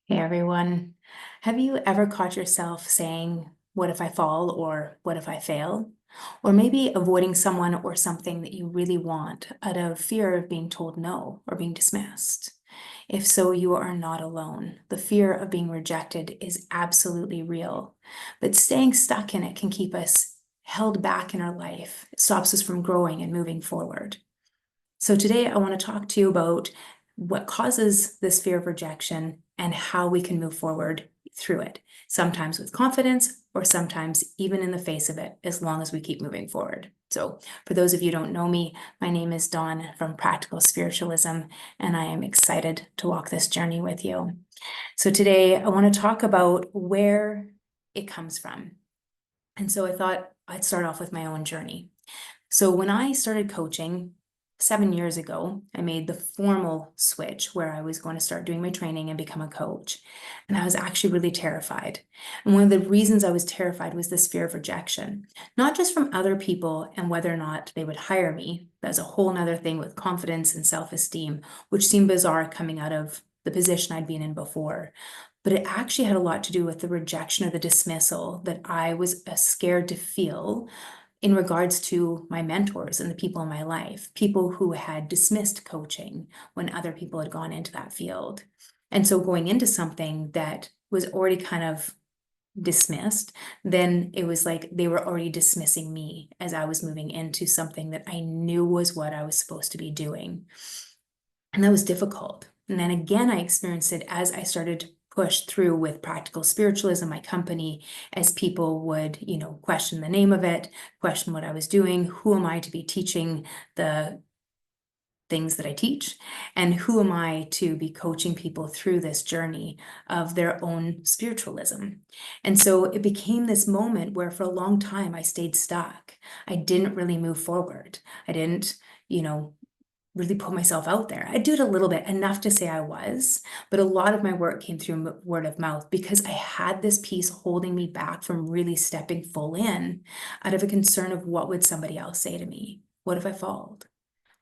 Hey everyone. Have you ever caught yourself saying, "What if I fall?" or "What if I fail?" Or maybe avoiding someone or something that you really want out of fear of being told no or being dismissed? If so, you are not alone. The fear of being rejected is absolutely real, but staying stuck in it can keep us held back in our life. It stops us from growing and moving forward. So today I want to talk to you about what causes this fear of rejection and how we can move forward through it, sometimes with confidence or sometimes even in the face of it, as long as we keep moving forward. So for those of you who don't know me, my name is Dawn from Practical Spiritualism, and I am excited to walk this journey with you. So today I want to talk about where it comes from. And so I thought I'd start off with my own journey. So when I started coaching 7 years ago, I made the formal switch where I was going to start doing my training and become a coach. And I was actually really terrified. And one of the reasons I was terrified was this fear of rejection, not just from other people and whether or not they would hire me. That's a whole nother thing with confidence and self-esteem, which seemed bizarre coming out of the position I'd been in before. But it actually had a lot to do with the rejection or the dismissal that I was scared to feel in regards to my mentors and the people in my life, people who had dismissed coaching when other people had gone into that field. And so going into something that was already kind of dismissed, then it was like they were already dismissing me as I was moving into something that I knew was what I was supposed to be doing. And that was difficult. And then again, I experienced it as I started to push through with Practical Spiritualism, my company, as people would, question the name of it, question what I was doing. Who am I to be teaching the things that I teach? And who am I to be coaching people through this journey of their own spiritualism? And so it became this moment where for a long time I stayed stuck. I didn't really move forward. I didn't, really put myself out there. I do it a little bit, enough to say I was, but a lot of my work came through word of mouth because I had this piece holding me back from really stepping full in out of a concern of what would somebody else say to me? What if I failed?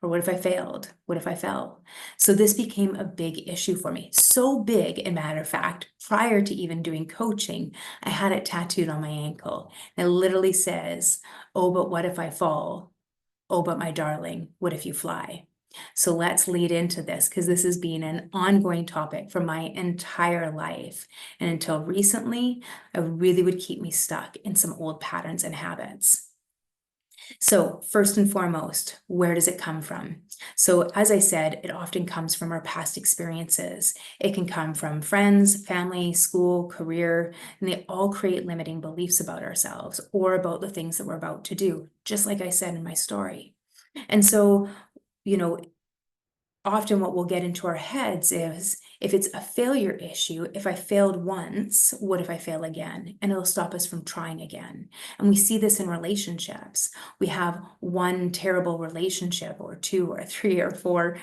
Or what if I failed? What if I fell? So this became a big issue for me. So big, in matter of fact, prior to even doing coaching, I had it tattooed on my ankle. And it literally says, "Oh, but what if I fall? Oh, but my darling, what if you fly?" So let's lead into this because this has been an ongoing topic for my entire life. And until recently, it really would keep me stuck in some old patterns and habits. So first and foremost, where does it come from? So as I said, it often comes from our past experiences. It can come from friends, family, school, career, and they all create limiting beliefs about ourselves or about the things that we're about to do, just like I said in my story. And so, you know, often what we'll get into our heads is if it's a failure issue, if I failed once, what if I fail again? And it'll stop us from trying again. And we see this in relationships. We have one terrible relationship or two or three or four.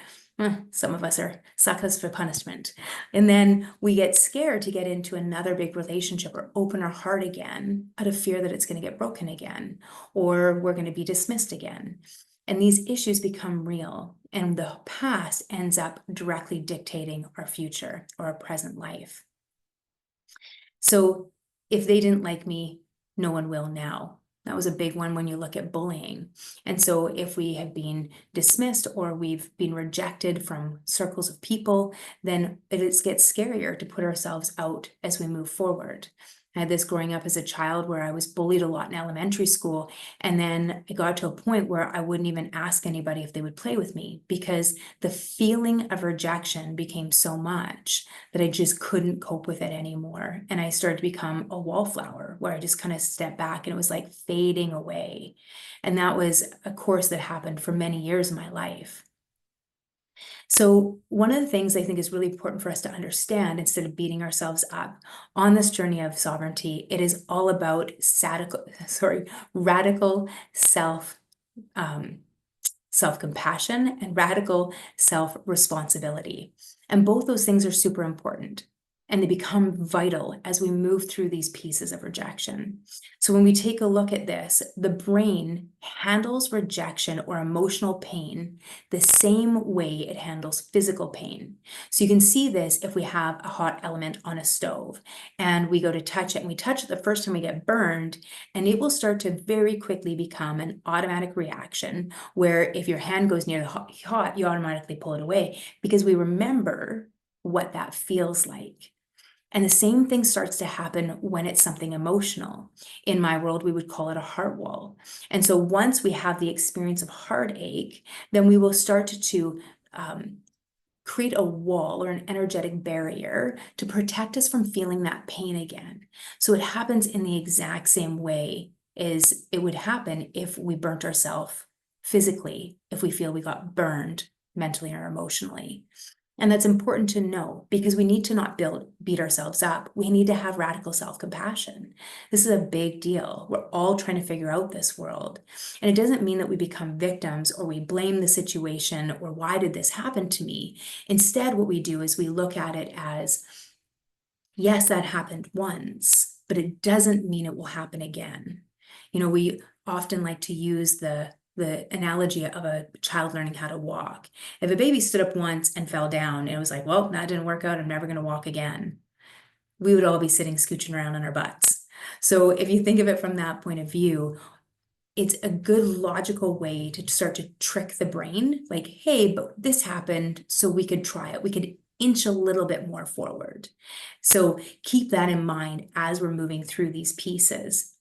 Some of us are suckers for punishment. And then we get scared to get into another big relationship or open our heart again out of fear that it's going to get broken again, or we're going to be dismissed again. And these issues become real, and the past ends up directly dictating our future or our present life. So if they didn't like me, no one will now. That was a big one when you look at bullying. And so if we have been dismissed or we've been rejected from circles of people, then it gets scarier to put ourselves out as we move forward. I had this growing up as a child where I was bullied a lot in elementary school. And then it got to a point where I wouldn't even ask anybody if they would play with me because the feeling of rejection became so much that I just couldn't cope with it anymore. And I started to become a wallflower where I just kind of stepped back and it was like fading away. And that was a course that happened for many years in my life. So one of the things I think is really important for us to understand instead of beating ourselves up on this journey of sovereignty, it is all about radical self self-compassion and radical self-responsibility. And both those things are super important. and they become vital as we move through these pieces of rejection. So when we take a look at this, the brain handles rejection or emotional pain the same way it handles physical pain. So you can see this if we have a hot element on a stove and we go to touch it and we touch it the first time we get burned, and it will start to very quickly become an automatic reaction where if your hand goes near the hot, you automatically pull it away because we remember what that feels like. And the same thing starts to happen when it's something emotional. In my world, we would call it a heart wall. And so once we have the experience of heartache, then we will start to create a wall or an energetic barrier to protect us from feeling that pain again. So it happens in the exact same way as it would happen if we burnt ourselves physically, if we feel we got burned mentally or emotionally. And that's important to know because we need to not beat ourselves up. We need to have radical self-compassion. This is a big deal. We're all trying to figure out this world. And it doesn't mean that we become victims or we blame the situation or why did this happen to me? Instead, what we do is we look at it as, yes, that happened once, but it doesn't mean it will happen again. You know, we often like to use the analogy of a child learning how to walk. If a baby stood up once and fell down, it was like, well, that didn't work out. I'm never going to walk again. We would all be sitting scooching around on our butts. So if you think of it from that point of view, it's a good logical way to start to trick the brain. Like, hey, but this happened, so we could try it. We could inch a little bit more forward. So keep that in mind as we're moving through these pieces.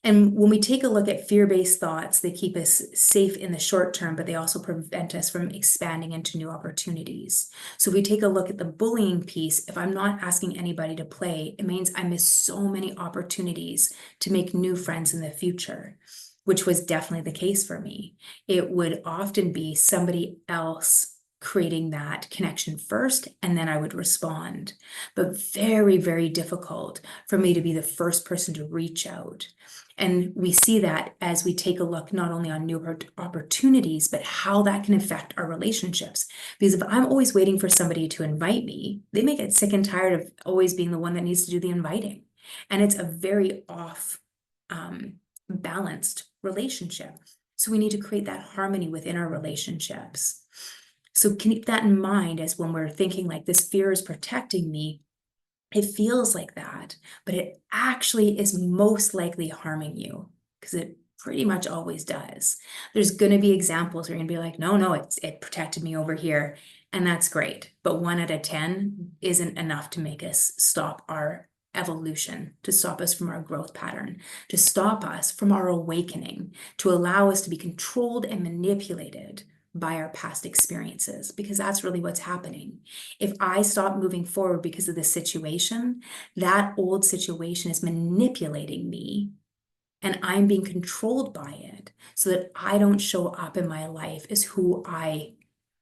And when we take a look at fear-based thoughts, they keep us safe in the short term, but they also prevent us from expanding into new opportunities. So if we take a look at the bullying piece, if I'm not asking anybody to play, it means I miss so many opportunities to make new friends in the future, which was definitely the case for me. It would often be somebody else creating that connection first, and then I would respond. But very, very difficult for me to be the first person to reach out. And we see that as we take a look not only on new opportunities, but how that can affect our relationships. Because if I'm always waiting for somebody to invite me, they may get sick and tired of always being the one that needs to do the inviting. And it's a very off balanced relationship. So we need to create that harmony within our relationships. So keep that in mind as when we're thinking like this fear is protecting me. It feels like that, but it actually is most likely harming you because it pretty much always does. There's going to be examples where you're going to be like, no, it protected me over here. And that's great. But 1 out of 10 isn't enough to make us stop our evolution, to stop us from our growth pattern, to stop us from our awakening, to allow us to be controlled and manipulated by our past experiences, because that's really what's happening. If I stop moving forward because of this situation, that old situation is manipulating me and I'm being controlled by it so that I don't show up in my life as who I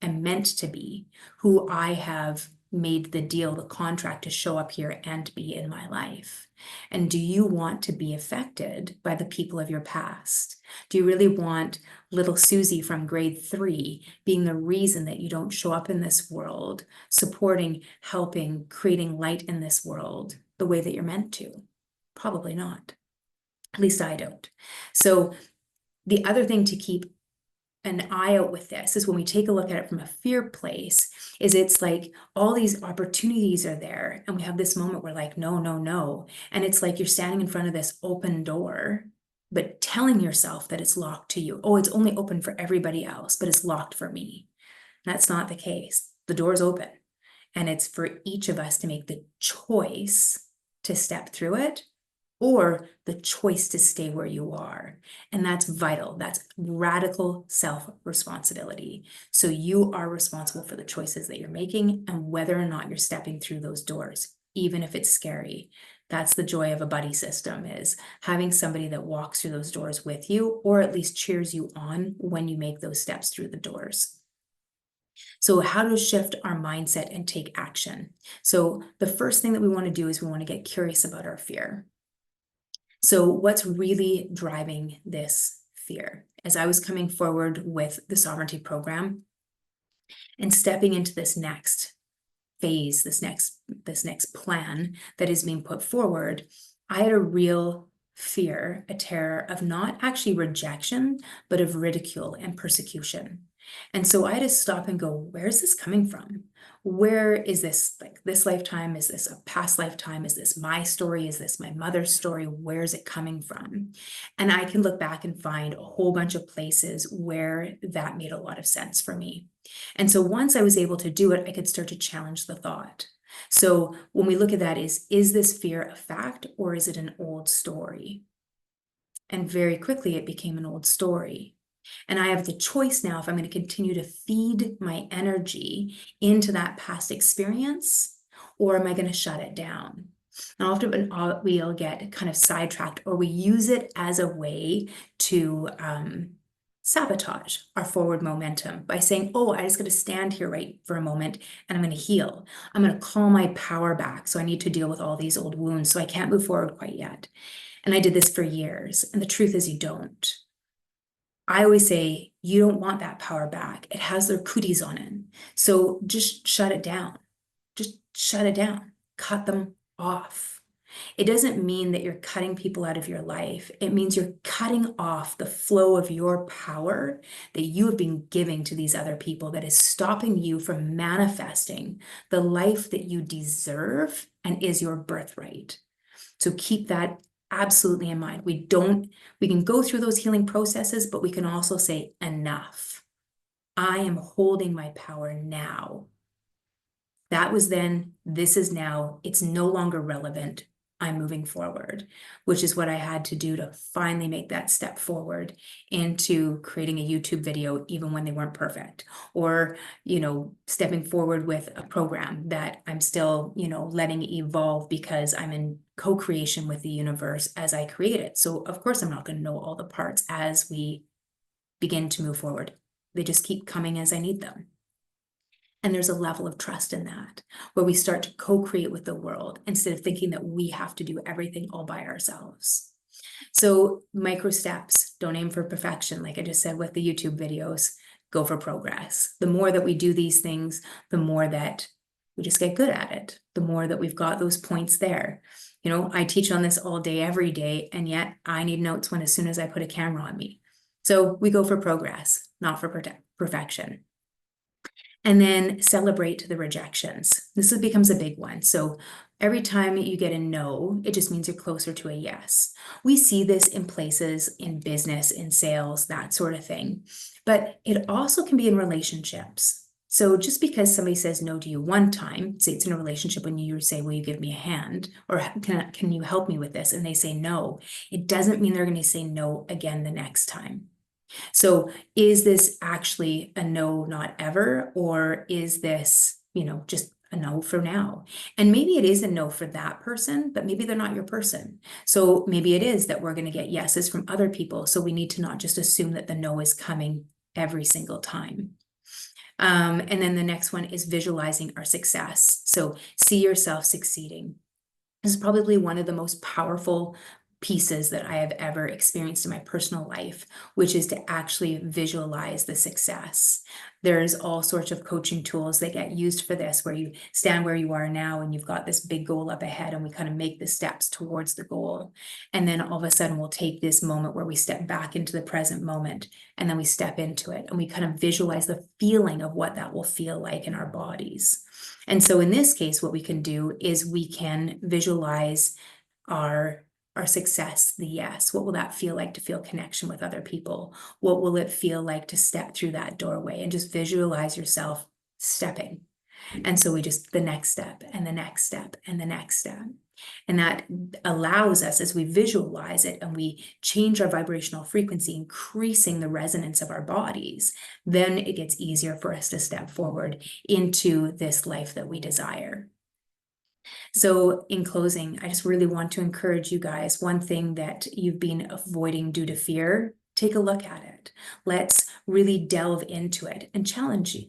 am meant to be, who I have made the deal, the contract to show up here and be in my life. And do you want to be affected by the people of your past? Do you really want little Susie from grade 3 being the reason that you don't show up in this world, supporting, helping, creating light in this world the way that you're meant to? Probably not. At least I don't. So the other thing to keep an eye out with this is when we take a look at it from a fear place, is it's like all these opportunities are there and we have this moment where like, no, no, no. And it's like you're standing in front of this open door, but telling yourself that it's locked to you. Oh, it's only open for everybody else, but it's locked for me. That's not the case. The door's open and it's for each of us to make the choice to step through it or the choice to stay where you are. And that's vital. That's radical self-responsibility. So you are responsible for the choices that you're making and whether or not you're stepping through those doors, even if it's scary. That's the joy of a buddy system, is having somebody that walks through those doors with you, or at least cheers you on when you make those steps through the doors. So how to shift our mindset and take action. So the first thing that we want to do is we want to get curious about our fear. So what's really driving this fear? As I was coming forward with the sovereignty program and stepping into this next phase, this next plan that is being put forward, I had a real fear, a terror of not actually rejection, but of ridicule and persecution. And so I had to stop and go, where is this coming from? Where is this, like this lifetime? Is this a past lifetime? Is this my story? Is this my mother's story? Where is it coming from? And I can look back and find a whole bunch of places where that made a lot of sense for me. And so once I was able to do it, I could start to challenge the thought. So when we look at that, is this fear a fact or is it an old story? And very quickly it became an old story. And I have the choice now if I'm going to continue to feed my energy into that past experience, or am I going to shut it down? And often we'll get kind of sidetracked, or we use it as a way to sabotage our forward momentum by saying, oh, I just got to stand here right for a moment and I'm going to heal. I'm going to call my power back. So I need to deal with all these old wounds. So I can't move forward quite yet. And I did this for years. And the truth is you don't. I always say, you don't want that power back. It has their cooties on it. So just shut it down. Just shut it down. Cut them off. It doesn't mean that you're cutting people out of your life. It means you're cutting off the flow of your power that you have been giving to these other people that is stopping you from manifesting the life that you deserve and is your birthright. So keep that absolutely in mind. We can go through those healing processes, but we can also say, enough. I am holding my power now. That was then, this is now, it's no longer relevant. I'm moving forward, which is what I had to do to finally make that step forward into creating a YouTube video, even when they weren't perfect, or, stepping forward with a program that I'm still, letting evolve because I'm in co-creation with the universe as I create it. So of course, I'm not going to know all the parts as we begin to move forward. They just keep coming as I need them. And there's a level of trust in that, where we start to co-create with the world instead of thinking that we have to do everything all by ourselves. So micro steps, don't aim for perfection. Like I just said with the YouTube videos, go for progress. The more that we do these things, the more that we just get good at it. The more that we've got those points there. I teach on this all day, every day, and yet I need notes as soon as I put a camera on me. So we go for progress, not for perfection. And then celebrate the rejections. This becomes a big one. So every time you get a no, it just means you're closer to a yes. We see this in places, in business, in sales, that sort of thing. But it also can be in relationships. So just because somebody says no to you one time, say it's in a relationship when you say, will you give me a hand? Or can you help me with this? And they say no, it doesn't mean they're going to say no again the next time. So is this actually a no, not ever, or is this, just a no for now? And maybe it is a no for that person, but maybe they're not your person. So maybe it is that we're going to get yeses from other people. So we need to not just assume that the no is coming every single time. And then the next one is visualizing our success. So see yourself succeeding. This is probably one of the most powerful pieces that I have ever experienced in my personal life, which is to actually visualize the success. There's all sorts of coaching tools that get used for this, where you stand where you are now and you've got this big goal up ahead, and we kind of make the steps towards the goal. And then all of a sudden we'll take this moment where we step back into the present moment, and then we step into it and we kind of visualize the feeling of what that will feel like in our bodies. And so in this case, what we can do is we can visualize our success, the yes. What will that feel like to feel connection with other people? What will it feel like to step through that doorway? And just visualize yourself stepping. And so we just, the next step and the next step and the next step. And that allows us, as we visualize it and we change our vibrational frequency, increasing the resonance of our bodies, then it gets easier for us to step forward into this life that we desire. So in closing, I just really want to encourage you guys, one thing that you've been avoiding due to fear, take a look at it. Let's really delve into it and challenge you.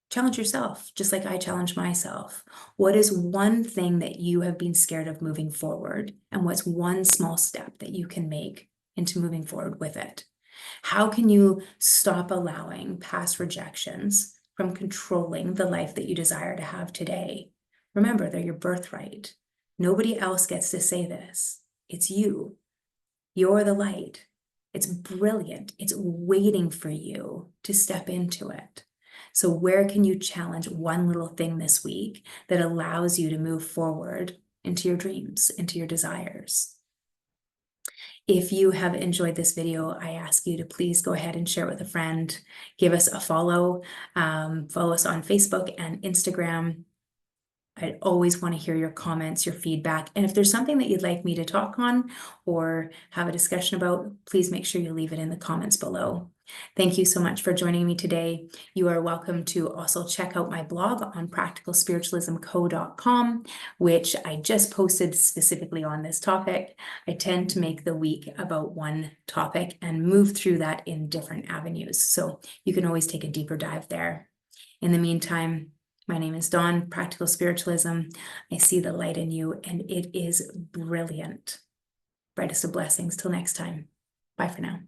Challenge yourself, just like I challenge myself. What is one thing that you have been scared of moving forward? And what's one small step that you can make into moving forward with it? How can you stop allowing past rejections from controlling the life that you desire to have today. Remember, they're your birthright. Nobody else gets to say this. It's you. You're the light. It's brilliant. It's waiting for you to step into it. So where can you challenge one little thing this week that allows you to move forward into your dreams, into your desires? If you have enjoyed this video, I ask you to please go ahead and share it with a friend. Give us a follow. Follow us on Facebook and Instagram. I always want to hear your comments, your feedback. And if there's something that you'd like me to talk on or have a discussion about, please make sure you leave it in the comments below. Thank you so much for joining me today. You are welcome to also check out my blog on practicalspiritualismco.com, which I just posted specifically on this topic. I tend to make the week about one topic and move through that in different avenues. So you can always take a deeper dive there. In the meantime, my name is Dawn, Practical Spiritualism. I see the light in you, and it is brilliant. Brightest of blessings. Till next time. Bye for now.